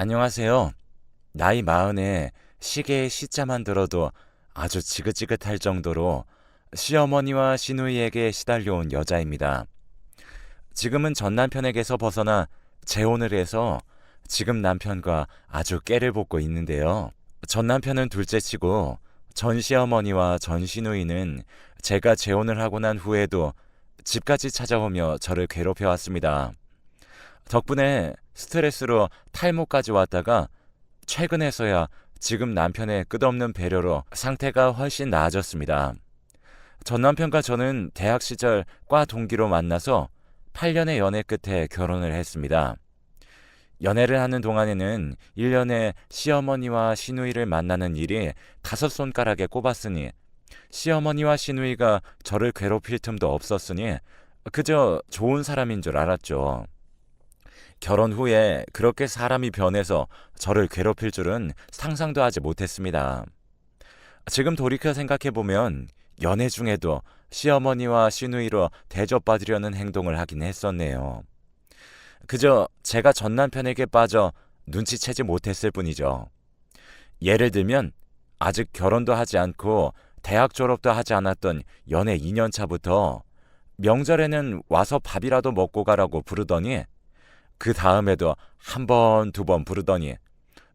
안녕하세요. 나이 마흔에 시계의 시자만 들어도 아주 지긋지긋할 정도로 시어머니와 시누이에게 시달려온 여자입니다. 지금은 전 남편에게서 벗어나 재혼을 해서 지금 남편과 아주 깨를 볶고 있는데요. 전 남편은 둘째치고 전 시어머니와 전 시누이는 제가 재혼을 하고 난 후에도 집까지 찾아오며 저를 괴롭혀 왔습니다. 덕분에 스트레스로 탈모까지 왔다가 최근에서야 지금 남편의 끝없는 배려로 상태가 훨씬 나아졌습니다. 전 남편과 저는 대학 시절 과 동기로 만나서 8년의 연애 끝에 결혼을 했습니다. 연애를 하는 동안에는 1년에 시어머니와 시누이를 만나는 일이 5손가락에 꼽았으니 시어머니와 시누이가 저를 괴롭힐 틈도 없었으니 그저 좋은 사람인 줄 알았죠. 결혼 후에 그렇게 사람이 변해서 저를 괴롭힐 줄은 상상도 하지 못했습니다. 지금 돌이켜 생각해보면 연애 중에도 시어머니와 시누이로 대접받으려는 행동을 하긴 했었네요. 그저 제가 전 남편에게 빠져 눈치채지 못했을 뿐이죠. 예를 들면 아직 결혼도 하지 않고 대학 졸업도 하지 않았던 연애 2년 차부터 명절에는 와서 밥이라도 먹고 가라고 부르더니 그 다음에도 한 번, 두 번 부르더니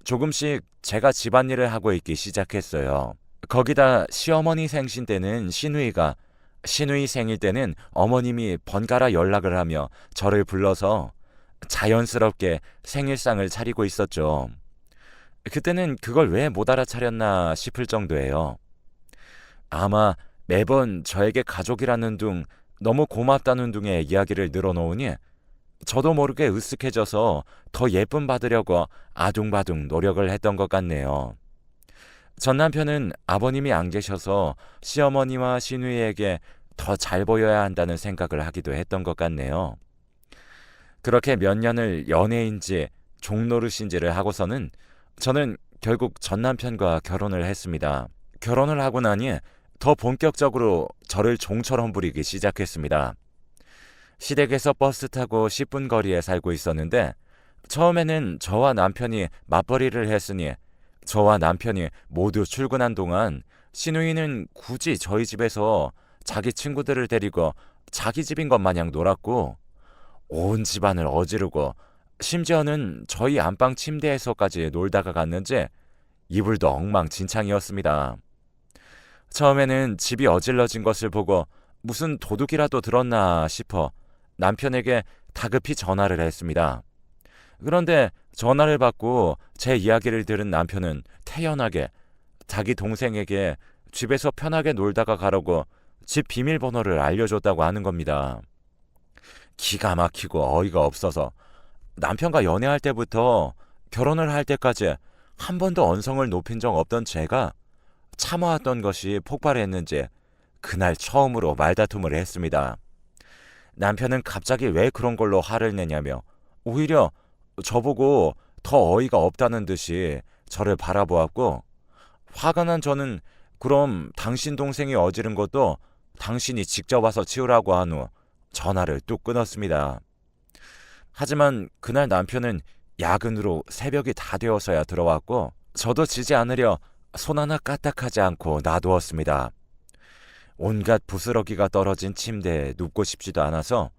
조금씩 제가 집안일을 하고 있기 시작했어요. 거기다 시어머니 생신 때는 시누이가, 시누이 생일 때는 어머님이 번갈아 연락을 하며 저를 불러서 자연스럽게 생일상을 차리고 있었죠. 그때는 그걸 왜 못 알아차렸나 싶을 정도예요. 아마 매번 저에게 가족이라는 둥, 너무 고맙다는 둥의 이야기를 늘어놓으니 저도 모르게 으쓱해져서 더 예쁨 받으려고 아둥바둥 노력을 했던 것 같네요. 전 남편은 아버님이 안 계셔서 시어머니와 시누이에게 더 잘 보여야 한다는 생각을 하기도 했던 것 같네요. 그렇게 몇 년을 연애인지 종노릇인지를 하고서는 저는 결국 전 남편과 결혼을 했습니다. 결혼을 하고 나니 더 본격적으로 저를 종처럼 부리기 시작했습니다. 시댁에서 버스 타고 10분 거리에 살고 있었는데 처음에는 저와 남편이 맞벌이를 했으니 저와 남편이 모두 출근한 동안 시누이는 굳이 저희 집에서 자기 친구들을 데리고 자기 집인 것 마냥 놀았고 온 집안을 어지르고 심지어는 저희 안방 침대에서까지 놀다가 갔는지 이불도 엉망진창이었습니다. 처음에는 집이 어질러진 것을 보고 무슨 도둑이라도 들었나 싶어 남편에게 다급히 전화를 했습니다. 그런데 전화를 받고 제 이야기를 들은 남편은 태연하게 자기 동생에게 집에서 편하게 놀다가 가라고 집 비밀번호를 알려줬다고 하는 겁니다. 기가 막히고 어이가 없어서 남편과 연애할 때부터 결혼을 할 때까지 한 번도 언성을 높인 적 없던 제가 참아왔던 것이 폭발했는지 그날 처음으로 말다툼을 했습니다. 남편은 갑자기 왜 그런 걸로 화를 내냐며 오히려 저보고 더 어이가 없다는 듯이 저를 바라보았고 화가 난 저는 그럼 당신 동생이 어지른 것도 당신이 직접 와서 치우라고 한 후 전화를 뚝 끊었습니다. 하지만 그날 남편은 야근으로 새벽이 다 되어서야 들어왔고 저도 지지 않으려 손 하나 까딱하지 않고 놔두었습니다. 온갖 부스러기가 떨어진 침대에 눕고 싶지도 않아서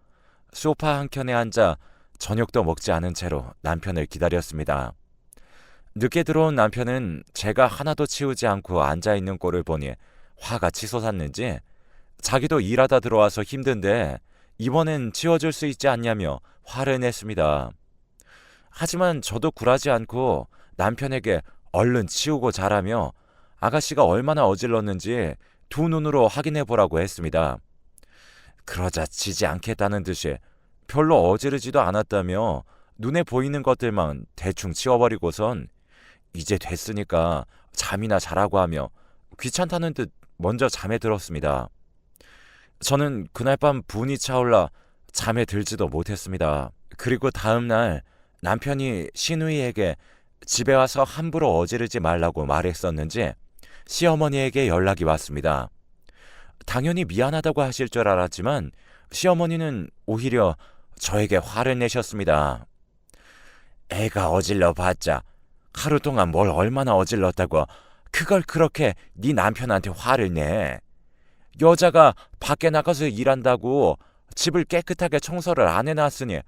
소파 한켠에 앉아 저녁도 먹지 않은 채로 남편을 기다렸습니다. 늦게 들어온 남편은 제가 하나도 치우지 않고 앉아있는 꼴을 보니 화가 치솟았는지 자기도 일하다 들어와서 힘든데 이번엔 치워줄 수 있지 않냐며 화를 냈습니다. 하지만 저도 굴하지 않고 남편에게 얼른 치우고 자라며 아가씨가 얼마나 어질렀는지 두 눈으로 확인해 보라고 했습니다. 그러자 지지 않겠다는 듯이 별로 어지르지도 않았다며 눈에 보이는 것들만 대충 치워버리고선 이제 됐으니까 잠이나 자라고 하며 귀찮다는 듯 먼저 잠에 들었습니다. 저는 그날 밤 분이 차올라 잠에 들지도 못했습니다. 그리고 다음 날 남편이 시누이에게 집에 와서 함부로 어지르지 말라고 말했었는지 시어머니에게 연락이 왔습니다. 당연히 미안하다고 하실 줄 알았지만 시어머니는 오히려 저에게 화를 내셨습니다. 애가 어질러 봤자 하루 동안 뭘 얼마나 어질렀다고 그걸 그렇게 네 남편한테 화를 내. 여자가 밖에 나가서 일한다고 집을 깨끗하게 청소를 안 해놨으니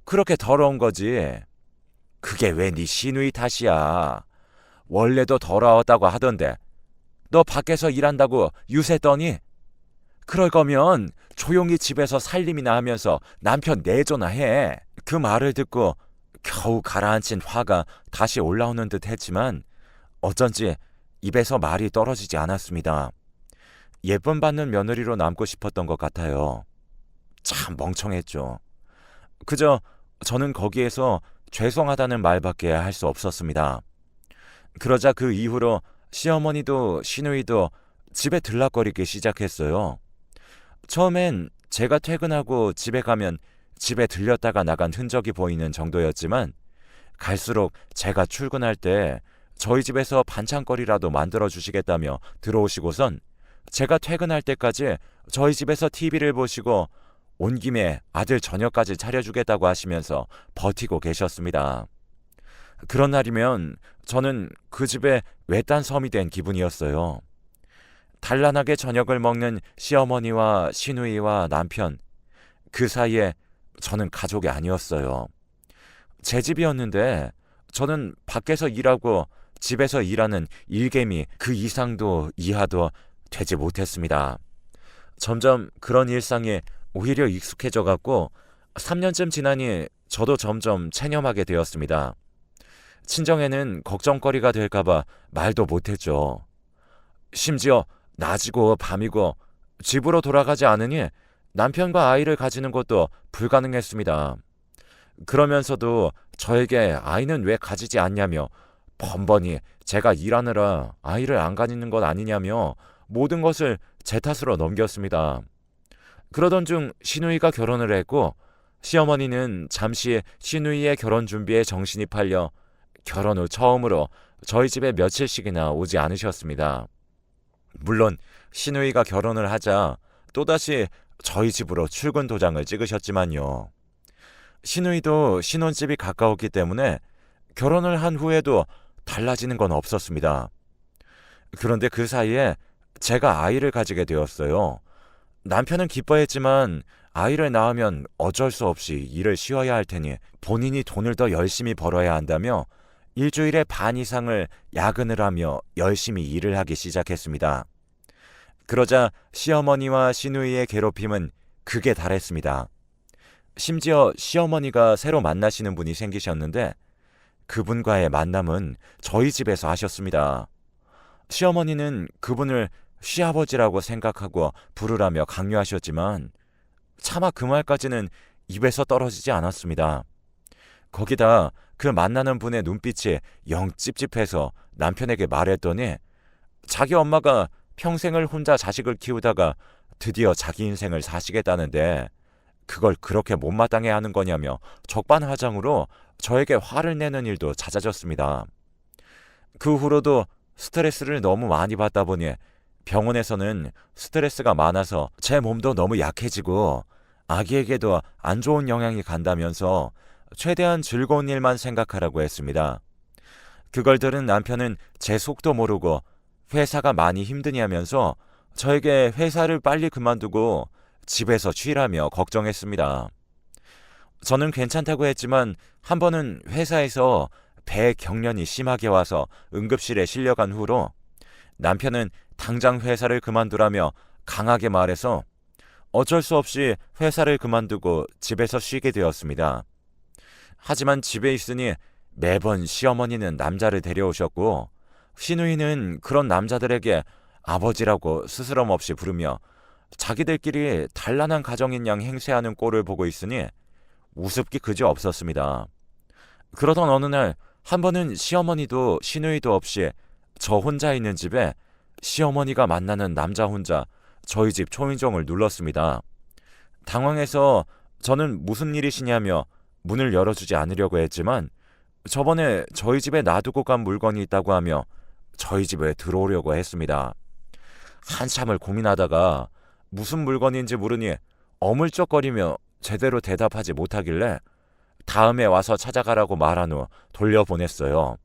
그렇게 더러운 거지. 그게 왜 네 시누이 탓이야. 원래도 더러웠다고 하던데 너 밖에서 일한다고 유세 떠니? 그럴 거면 조용히 집에서 살림이나 하면서 남편 내조나 해. 그 말을 듣고 겨우 가라앉힌 화가 다시 올라오는 듯 했지만 어쩐지 입에서 말이 떨어지지 않았습니다. 예쁨 받는 며느리로 남고 싶었던 것 같아요. 참 멍청했죠. 그저 저는 거기에서 죄송하다는 말밖에 할 수 없었습니다. 그러자 그 이후로 시어머니도 시누이도 집에 들락거리기 시작했어요. 처음엔 제가 퇴근하고 집에 가면 집에 들렸다가 나간 흔적이 보이는 정도였지만 갈수록 제가 출근할 때 저희 집에서 반찬거리라도 만들어 주시겠다며 들어오시고선 제가 퇴근할 때까지 저희 집에서 TV를 보시고 온 김에 아들 저녁까지 차려주겠다고 하시면서 버티고 계셨습니다. 그런 날이면 저는 그 집에 외딴 섬이 된 기분이었어요. 단란하게 저녁을 먹는 시어머니와 시누이와 남편, 그 사이에 저는 가족이 아니었어요. 제 집이었는데 저는 밖에서 일하고 집에서 일하는 일개미 그 이상도 이하도 되지 못했습니다. 점점 그런 일상에 오히려 익숙해져 갔고 3년쯤 지나니 저도 점점 체념하게 되었습니다. 친정에는 걱정거리가 될까봐 말도 못했죠. 심지어 낮이고 밤이고 집으로 돌아가지 않으니 남편과 아이를 가지는 것도 불가능했습니다. 그러면서도 저에게 아이는 왜 가지지 않냐며 번번이 제가 일하느라 아이를 안 가지는 것 아니냐며 모든 것을 제 탓으로 넘겼습니다. 그러던 중 시누이가 결혼을 했고 시어머니는 잠시 시누이의 결혼 준비에 정신이 팔려 결혼 후 처음으로 저희 집에 며칠씩이나 오지 않으셨습니다. 물론 시누이가 결혼을 하자 또다시 저희 집으로 출근 도장을 찍으셨지만요. 시누이도 신혼집이 가까웠기 때문에 결혼을 한 후에도 달라지는 건 없었습니다. 그런데 그 사이에 제가 아이를 가지게 되었어요. 남편은 기뻐했지만 아이를 낳으면 어쩔 수 없이 일을 쉬어야 할 테니 본인이 돈을 더 열심히 벌어야 한다며 일주일에 반 이상을 야근을 하며 열심히 일을 하기 시작했습니다. 그러자 시어머니와 시누이의 괴롭힘은 극에 달했습니다. 심지어 시어머니가 새로 만나시는 분이 생기셨는데 그분과의 만남은 저희 집에서 하셨습니다. 시어머니는 그분을 시아버지라고 생각하고 부르라며 강요하셨지만 차마 그 말까지는 입에서 떨어지지 않았습니다. 거기다 그 만나는 분의 눈빛이 영 찝찝해서 남편에게 말했더니 자기 엄마가 평생을 혼자 자식을 키우다가 드디어 자기 인생을 사시겠다는데 그걸 그렇게 못마땅해 하는 거냐며 적반하장으로 저에게 화를 내는 일도 잦아졌습니다. 그 후로도 스트레스를 너무 많이 받다 보니 병원에서는 스트레스가 많아서 제 몸도 너무 약해지고 아기에게도 안 좋은 영향이 간다면서 최대한 즐거운 일만 생각하라고 했습니다. 그걸 들은 남편은 제 속도 모르고 회사가 많이 힘드냐면서 저에게 회사를 빨리 그만두고 집에서 쉬라며 걱정했습니다. 저는 괜찮다고 했지만 한 번은 회사에서 배 경련이 심하게 와서 응급실에 실려간 후로 남편은 당장 회사를 그만두라며 강하게 말해서 어쩔 수 없이 회사를 그만두고 집에서 쉬게 되었습니다. 하지만 집에 있으니 매번 시어머니는 남자를 데려오셨고 시누이는 그런 남자들에게 아버지라고 스스럼 없이 부르며 자기들끼리 단란한 가정인 양 행세하는 꼴을 보고 있으니 우습기 그지 없었습니다. 그러던 어느 날 한 번은 시어머니도 시누이도 없이 저 혼자 있는 집에 시어머니가 만나는 남자 혼자 저희 집 초인종을 눌렀습니다. 당황해서 저는 무슨 일이시냐며 문을 열어주지 않으려고 했지만 저번에 저희 집에 놔두고 간 물건이 있다고 하며 저희 집에 들어오려고 했습니다. 한참을 고민하다가 무슨 물건인지 물으니 어물쩍거리며 제대로 대답하지 못하길래 다음에 와서 찾아가라고 말한 후 돌려보냈어요.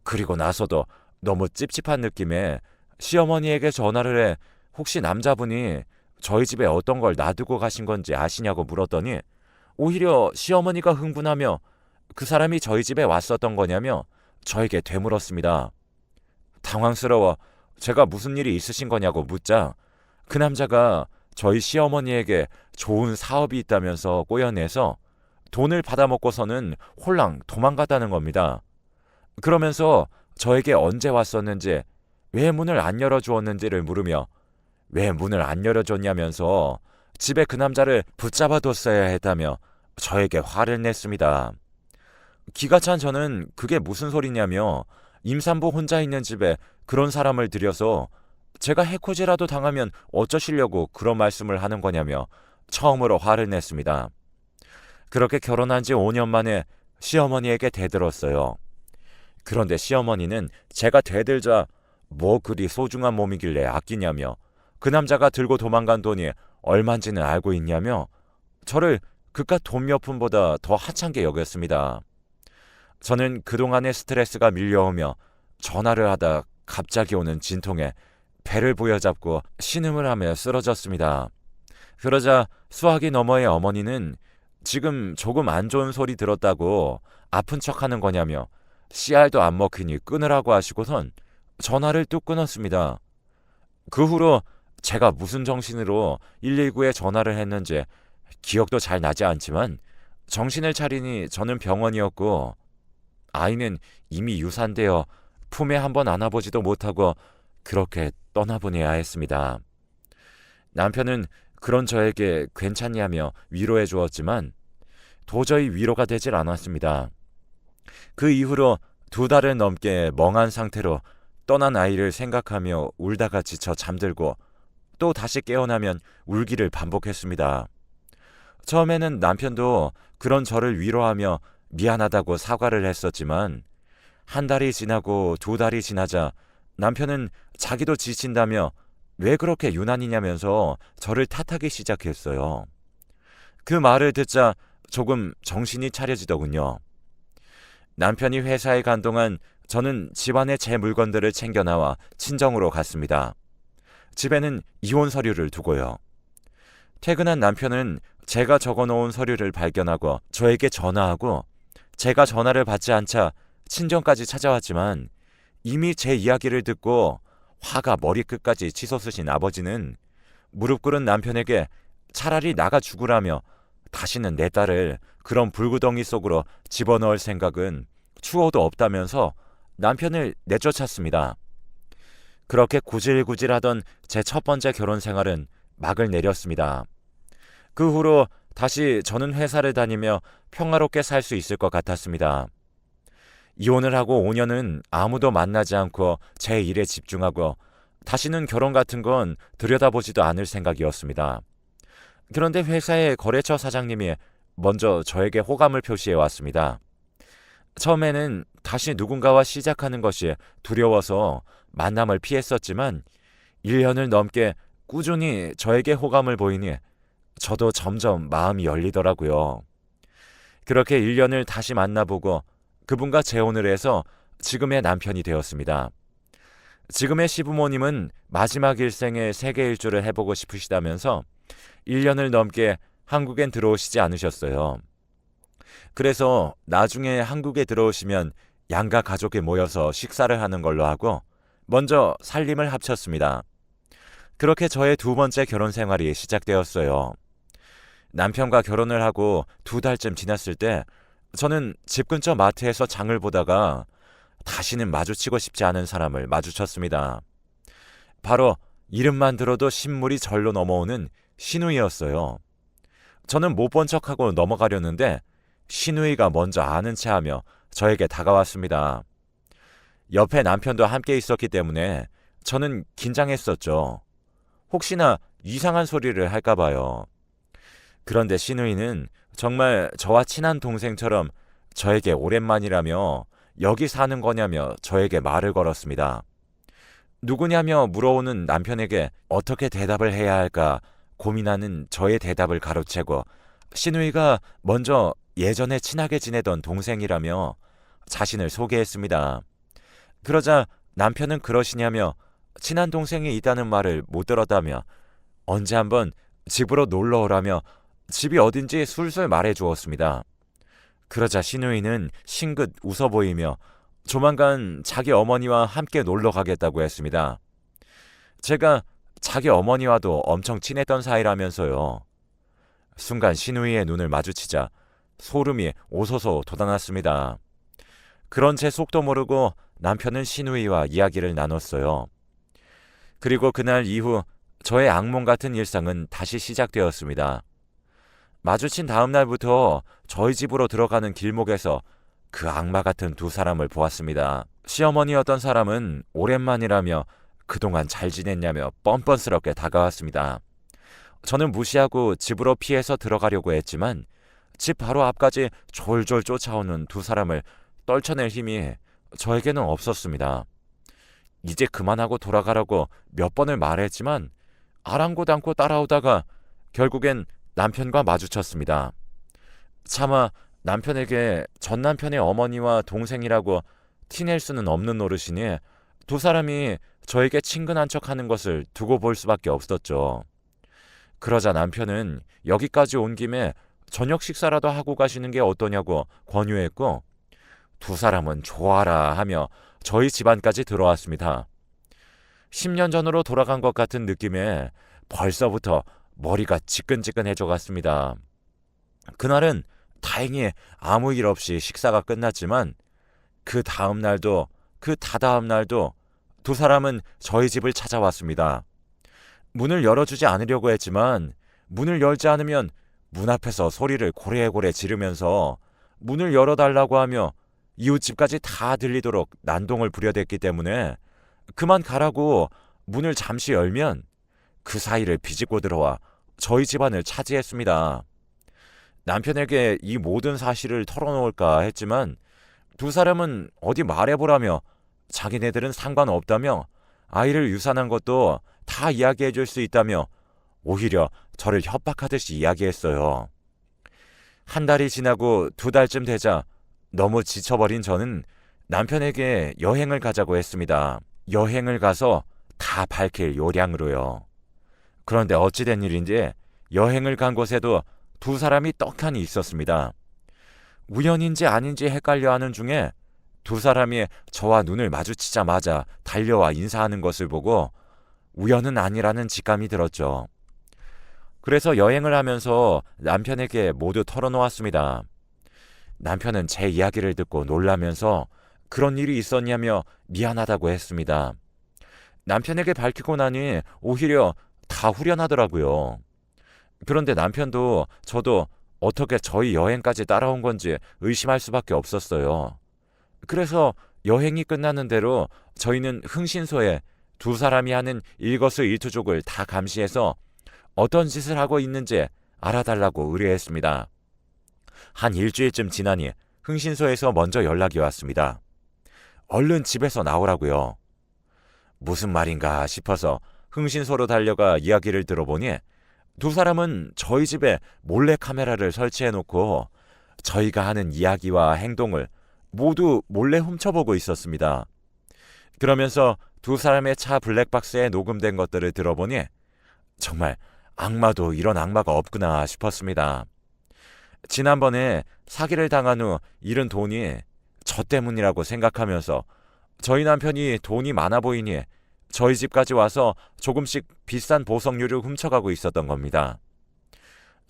그리고 나서도 너무 찝찝한 느낌에 시어머니에게 전화를 해 혹시 남자분이 저희 집에 어떤 걸 놔두고 가신 건지 아시냐고 물었더니 오히려 시어머니가 흥분하며 그 사람이 저희 집에 왔었던 거냐며 저에게 되물었습니다. 당황스러워 제가 무슨 일이 있으신 거냐고 묻자 그 남자가 저희 시어머니에게 좋은 사업이 있다면서 꼬여내서 돈을 받아먹고서는 홀랑 도망갔다는 겁니다. 그러면서 저에게 언제 왔었는지, 왜 문을 안 열어주었는지를 물으며 왜 문을 안 열어줬냐면서 집에 그 남자를 붙잡아뒀어야 했다며 저에게 화를 냈습니다. 기가 찬 저는 그게 무슨 소리냐며 임산부 혼자 있는 집에 그런 사람을 들여서 제가 해코지라도 당하면 어쩌시려고 그런 말씀을 하는 거냐며 처음으로 화를 냈습니다. 그렇게 결혼한 지 5년 만에 시어머니에게 대들었어요. 그런데 시어머니는 제가 대들자 뭐 그리 소중한 몸이길래 아끼냐며 그 남자가 들고 도망간 돈이 얼만지는 알고 있냐며 저를 그깟 돈 몇 푼보다 더 하찮게 여겼습니다. 저는 그동안의 스트레스가 밀려오며 전화를 하다 갑자기 오는 진통에 배를 부여잡고 신음을 하며 쓰러졌습니다. 그러자 수화기 너머의 어머니는 지금 조금 안 좋은 소리 들었다고 아픈 척하는 거냐며 씨알도 안 먹히니 끊으라고 하시고선 전화를 뚝 끊었습니다. 그 후로 제가 무슨 정신으로 119에 전화를 했는지 기억도 잘 나지 않지만 정신을 차리니 저는 병원이었고 아이는 이미 유산되어 품에 한번 안아보지도 못하고 그렇게 떠나보내야 했습니다. 남편은 그런 저에게 괜찮냐며 위로해 주었지만 도저히 위로가 되질 않았습니다. 그 이후로 2달을 넘게 멍한 상태로 떠난 아이를 생각하며 울다가 지쳐 잠들고 또 다시 깨어나면 울기를 반복했습니다. 처음에는 남편도 그런 저를 위로하며 미안하다고 사과를 했었지만 한 달이 지나고 2달이 지나자 남편은 자기도 지친다며 왜 그렇게 유난이냐면서 저를 탓하기 시작했어요. 그 말을 듣자 조금 정신이 차려지더군요. 남편이 회사에 간 동안 저는 집안의 제 물건들을 챙겨 나와 친정으로 갔습니다. 집에는 이혼 서류를 두고요. 퇴근한 남편은 제가 적어놓은 서류를 발견하고 저에게 전화하고 제가 전화를 받지 않자 친정까지 찾아왔지만 이미 제 이야기를 듣고 화가 머리끝까지 치솟으신 아버지는 무릎 꿇은 남편에게 차라리 나가 죽으라며 다시는 내 딸을 그런 불구덩이 속으로 집어넣을 생각은 추호도 없다면서 남편을 내쫓았습니다. 그렇게 구질구질하던 제 첫 번째 결혼 생활은 막을 내렸습니다. 그 후로 다시 저는 회사를 다니며 평화롭게 살 수 있을 것 같았습니다. 이혼을 하고 5년은 아무도 만나지 않고 제 일에 집중하고 다시는 결혼 같은 건 들여다보지도 않을 생각이었습니다. 그런데 회사의 거래처 사장님이 먼저 저에게 호감을 표시해 왔습니다. 처음에는 다시 누군가와 시작하는 것이 두려워서 만남을 피했었지만 1년을 넘게 꾸준히 저에게 호감을 보이니 저도 점점 마음이 열리더라고요. 그렇게 1년을 다시 만나보고 그분과 재혼을 해서 지금의 남편이 되었습니다. 지금의 시부모님은 마지막 일생에 세계 일주를 해보고 싶으시다면서 1년을 넘게 한국엔 들어오시지 않으셨어요. 그래서 나중에 한국에 들어오시면 양가 가족이 모여서 식사를 하는 걸로 하고 먼저 살림을 합쳤습니다. 그렇게 저의 2번째 결혼 생활이 시작되었어요. 남편과 결혼을 하고 2달쯤 지났을 때 저는 집 근처 마트에서 장을 보다가 다시는 마주치고 싶지 않은 사람을 마주쳤습니다. 바로 이름만 들어도 신물이 절로 넘어오는 시누이였어요. 저는 못 본 척하고 넘어가려는데 시누이가 먼저 아는 체하며 저에게 다가왔습니다. 옆에 남편도 함께 있었기 때문에 저는 긴장했었죠. 혹시나 이상한 소리를 할까 봐요. 그런데 시누이는 정말 저와 친한 동생처럼 저에게 오랜만이라며 여기 사는 거냐며 저에게 말을 걸었습니다. 누구냐며 물어오는 남편에게 어떻게 대답을 해야 할까 고민하는 저의 대답을 가로채고 시누이가 먼저 예전에 친하게 지내던 동생이라며 자신을 소개했습니다. 그러자 남편은 그러시냐며 친한 동생이 있다는 말을 못 들었다며 언제 한번 집으로 놀러 오라며 집이 어딘지 술술 말해 주었습니다. 그러자 시누이는 싱긋 웃어 보이며 조만간 자기 어머니와 함께 놀러 가겠다고 했습니다. 제가 자기 어머니와도 엄청 친했던 사이라면서요. 순간 시누이의 눈을 마주치자 소름이 오소소 돋아났습니다. 그런 제 속도 모르고 남편은 시누이와 이야기를 나눴어요. 그리고 그날 이후 저의 악몽 같은 일상은 다시 시작되었습니다. 마주친 다음 날부터 저희 집으로 들어가는 길목에서 그 악마 같은 두 사람을 보았습니다. 시어머니였던 사람은 오랜만이라며 그동안 잘 지냈냐며 뻔뻔스럽게 다가왔습니다. 저는 무시하고 집으로 피해서 들어가려고 했지만 집 바로 앞까지 졸졸 쫓아오는 두 사람을 떨쳐낼 힘이 저에게는 없었습니다. 이제 그만하고 돌아가라고 몇 번을 말했지만 아랑곳않고 따라오다가 결국엔 남편과 마주쳤습니다. 차마 남편에게 전 남편의 어머니와 동생이라고 티낼 수는 없는 노릇이니 두 사람이 저에게 친근한 척하는 것을 두고 볼 수밖에 없었죠. 그러자 남편은 여기까지 온 김에 저녁 식사라도 하고 가시는 게 어떠냐고 권유했고 두 사람은 좋아라 하며 저희 집안까지 들어왔습니다. 10년 전으로 돌아간 것 같은 느낌에 벌써부터 머리가 지끈지끈해져 갔습니다. 그날은 다행히 아무 일 없이 식사가 끝났지만 그 다음 날도 그 다다음 날도 두 사람은 저희 집을 찾아왔습니다. 문을 열어주지 않으려고 했지만 문을 열지 않으면 문 앞에서 소리를 고래고래 지르면서 문을 열어달라고 하며 이웃집까지 다 들리도록 난동을 부려댔기 때문에 그만 가라고 문을 잠시 열면 그 사이를 비집고 들어와 저희 집안을 차지했습니다. 남편에게 이 모든 사실을 털어놓을까 했지만 두 사람은 어디 말해보라며 자기네들은 상관없다며 아이를 유산한 것도 다 이야기해 줄 수 있다며 오히려 저를 협박하듯이 이야기했어요. 한 달이 지나고 두 달쯤 되자 너무 지쳐버린 저는 남편에게 여행을 가자고 했습니다. 여행을 가서 다 밝힐 요량으로요. 그런데 어찌된 일인지 여행을 간 곳에도 두 사람이 떡하니 있었습니다. 우연인지 아닌지 헷갈려하는 중에 두 사람이 저와 눈을 마주치자마자 달려와 인사하는 것을 보고 우연은 아니라는 직감이 들었죠. 그래서 여행을 하면서 남편에게 모두 털어놓았습니다. 남편은 제 이야기를 듣고 놀라면서 그런 일이 있었냐며 미안하다고 했습니다. 남편에게 밝히고 나니 오히려 다 후련하더라고요. 그런데 남편도 저도 어떻게 저희 여행까지 따라온 건지 의심할 수밖에 없었어요. 그래서 여행이 끝나는 대로 저희는 흥신소에 두 사람이 하는 일거수일투족을 다 감시해서 어떤 짓을 하고 있는지 알아달라고 의뢰했습니다. 한 일주일쯤 지나니 흥신소에서 먼저 연락이 왔습니다. 얼른 집에서 나오라고요. 무슨 말인가 싶어서 흥신소로 달려가 이야기를 들어보니 두 사람은 저희 집에 몰래카메라를 설치해놓고 저희가 하는 이야기와 행동을 모두 몰래 훔쳐보고 있었습니다. 그러면서 두 사람의 차 블랙박스에 녹음된 것들을 들어보니 정말 악마도 이런 악마가 없구나 싶었습니다. 지난번에 사기를 당한 후 잃은 돈이 저 때문이라고 생각하면서 저희 남편이 돈이 많아 보이니 저희 집까지 와서 조금씩 비싼 보석류를 훔쳐가고 있었던 겁니다.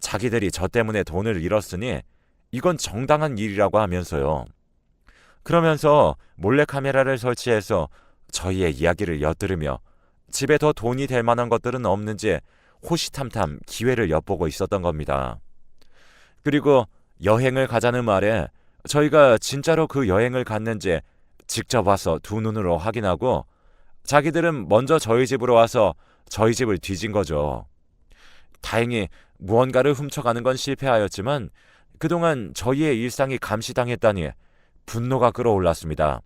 자기들이 저 때문에 돈을 잃었으니 이건 정당한 일이라고 하면서요. 그러면서 몰래카메라를 설치해서 저희의 이야기를 엿들으며 집에 더 돈이 될 만한 것들은 없는지 호시탐탐 기회를 엿보고 있었던 겁니다. 그리고 여행을 가자는 말에 저희가 진짜로 그 여행을 갔는지 직접 와서 두 눈으로 확인하고 자기들은 먼저 저희 집으로 와서 저희 집을 뒤진 거죠. 다행히 무언가를 훔쳐가는 건 실패하였지만 그동안 저희의 일상이 감시당했다니 분노가 끌어올랐습니다.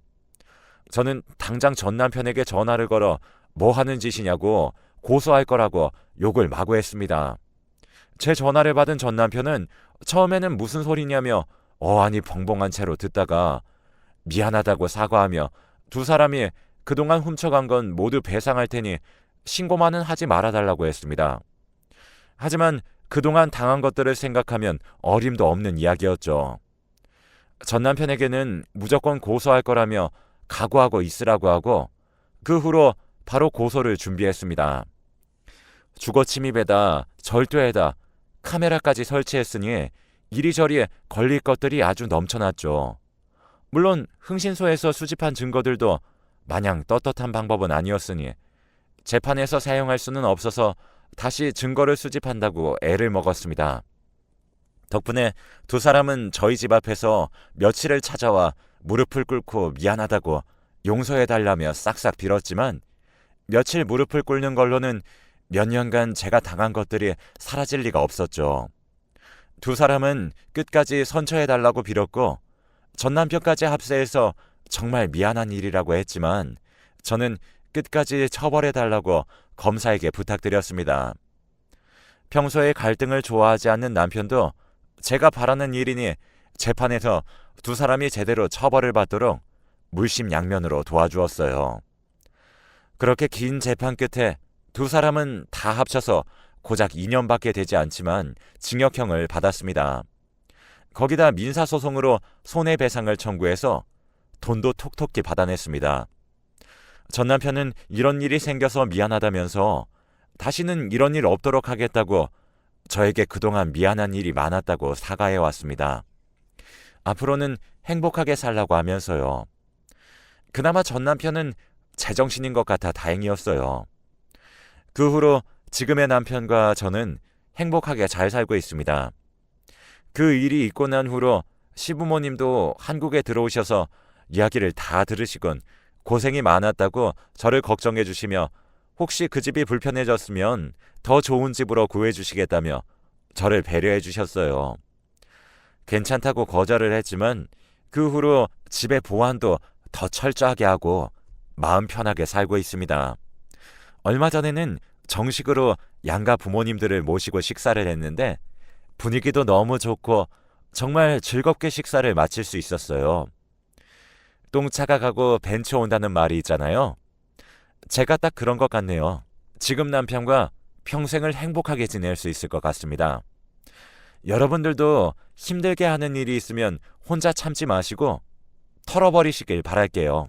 저는 당장 전 남편에게 전화를 걸어 뭐 하는 짓이냐고 고소할 거라고 욕을 마구 했습니다. 제 전화를 받은 전 남편은 처음에는 무슨 소리냐며 어안이 벙벙한 채로 듣다가 미안하다고 사과하며 두 사람이 그동안 훔쳐간 건 모두 배상할 테니 신고만은 하지 말아달라고 했습니다. 하지만 그동안 당한 것들을 생각하면 어림도 없는 이야기였죠. 전 남편에게는 무조건 고소할 거라며 각오하고 있으라고 하고 그 후로 바로 고소를 준비했습니다. 주거 침입에다 절도에다 카메라까지 설치했으니 이리저리 걸릴 것들이 아주 넘쳐났죠. 물론 흥신소에서 수집한 증거들도 마냥 떳떳한 방법은 아니었으니 재판에서 사용할 수는 없어서 다시 증거를 수집한다고 애를 먹었습니다. 덕분에 두 사람은 저희 집 앞에서 며칠을 찾아와 무릎을 꿇고 미안하다고 용서해달라며 싹싹 빌었지만 며칠 무릎을 꿇는 걸로는 몇 년간 제가 당한 것들이 사라질 리가 없었죠. 두 사람은 끝까지 선처해달라고 빌었고 전 남편까지 합세해서 정말 미안한 일이라고 했지만 저는 끝까지 처벌해달라고 검사에게 부탁드렸습니다. 평소에 갈등을 좋아하지 않는 남편도 제가 바라는 일이니 재판에서 두 사람이 제대로 처벌을 받도록 물심양면으로 도와주었어요. 그렇게 긴 재판 끝에 두 사람은 다 합쳐서 고작 2년밖에 되지 않지만 징역형을 받았습니다. 거기다 민사소송으로 손해배상을 청구해서 돈도 톡톡히 받아냈습니다. 전 남편은 이런 일이 생겨서 미안하다면서 다시는 이런 일 없도록 하겠다고 저에게 그동안 미안한 일이 많았다고 사과해왔습니다. 앞으로는 행복하게 살라고 하면서요. 그나마 전 남편은 제정신인 것 같아 다행이었어요. 그 후로 지금의 남편과 저는 행복하게 잘 살고 있습니다. 그 일이 있고 난 후로 시부모님도 한국에 들어오셔서 이야기를 다 들으시곤 고생이 많았다고 저를 걱정해 주시며 혹시 그 집이 불편해졌으면 더 좋은 집으로 구해주시겠다며 저를 배려해 주셨어요. 괜찮다고 거절을 했지만 그 후로 집의 보안도 더 철저하게 하고 마음 편하게 살고 있습니다. 얼마 전에는 정식으로 양가 부모님들을 모시고 식사를 했는데 분위기도 너무 좋고 정말 즐겁게 식사를 마칠 수 있었어요. 똥차가 가고 벤츠 온다는 말이 있잖아요. 제가 딱 그런 것 같네요. 지금 남편과 평생을 행복하게 지낼 수 있을 것 같습니다. 여러분들도 힘들게 하는 일이 있으면 혼자 참지 마시고 털어버리시길 바랄게요.